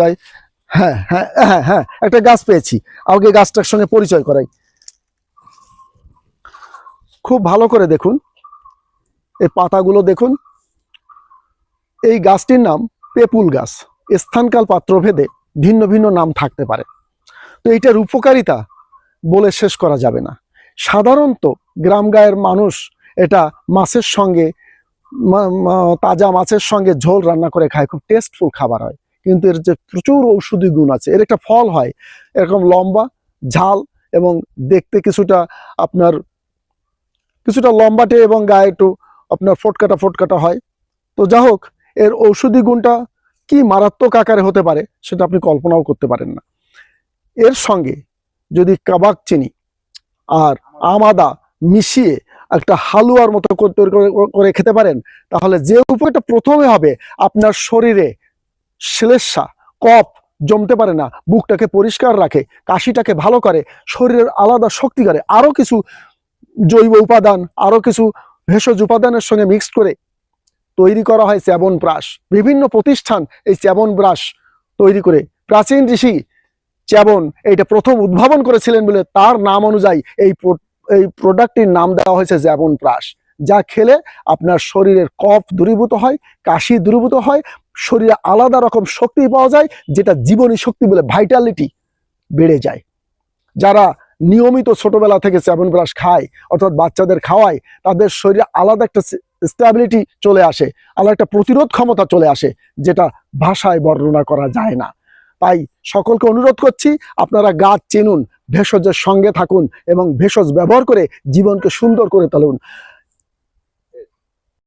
যায়। হ্যাঁ হ্যাঁ হ্যাঁ হ্যাঁ, একটা গাছ পেয়েছি, আগে গাছটার সঙ্গে পরিচয় করাই। খুব ভালো করে দেখুন, এই পাতাগুলো দেখুন। এই গাছটির নাম পেপুল গাছ। স্থানকাল পাত্রভেদে ভিন্ন ভিন্ন নাম থাকতে পারে, তো এইটার উপকারিতা বলে শেষ করা যাবে না। সাধারণত গ্রাম গায়ের মানুষ এটা মাছের সঙ্গে, তাজা মাছের সঙ্গে ঝোল রান্না করে খায়, খুব টেস্টফুল খাবার হয়। কিন্তু এর যে প্রচুর ঔষধি গুণ আছে। এর একটা ফল হয় এরকম লম্বা, ঝাল এবং দেখতে কিছুটা লম্বাটে এবং গায়ে একটু আপনার ফোটকাটা ফোটকাটা হয়। তো যা হোক, এর ঔষধি গুণটা কি মারাত্মক আকারে হতে পারে সেটা আপনি কল্পনাও করতে পারেন না। এর সঙ্গে যদি কাবাব চিনি আর আদা মিশিয়ে একটা হালুয়ার মতো করে খেতে পারেন, তাহলে যে উপকারটা প্রথমে হবে, আপনার শরীরে শ্লেষ্মা, কফ জমতে পারে না, বুকটাকে পরিষ্কার রাখে, কাশিটাকে ভালো করে, শরীরের আলাদা শক্তি করে, আরো কিছু জৈব উপাদান, আরো কিছু ভেষজ উপাদানের সঙ্গে মিক্সড করে তৈরি করা হয় চ্যবনপ্রাশ। বিভিন্ন প্রতিষ্ঠান এই চ্যবনপ্রাশ তৈরি করে, প্রাচীন ঋষি চ্যবন এইটা প্রথম উদ্ভাবন করেছিলেন বলে তার নাম অনুযায়ী এই প্রোডাক্টটির নাম দেওয়া হয়েছে চ্যবনপ্রাশ। যা খেলে আপনার শরীরের কফ দূরীভূত হয়, কাশি দূরীভূত হয়, শরীরে আলাদা রকম শক্তি পাওয়া যায়, যেটা জীবনী শক্তি বলে, ভাইটালিটি বেড়ে যায়। যারা নিয়মিত ছোটবেলা থেকে চ্যবনপ্রাশ খায়, অর্থাৎ বাচ্চাদের খাওয়ায়, তাদের শরীরে আলাদা একটা স্ট্যাবিলিটি চলে আসে, আলাদা একটা প্রতিরোধ ক্ষমতা চলে আসে, যেটা ভাষায় বর্ণনা করা যায় না। তাই সকলকে অনুরোধ করছি, আপনারা গাছ চিনুন, ভেষজের সঙ্গে থাকুন এবং ভেষজ ব্যবহার করে জীবনকে সুন্দর করে তুলুন।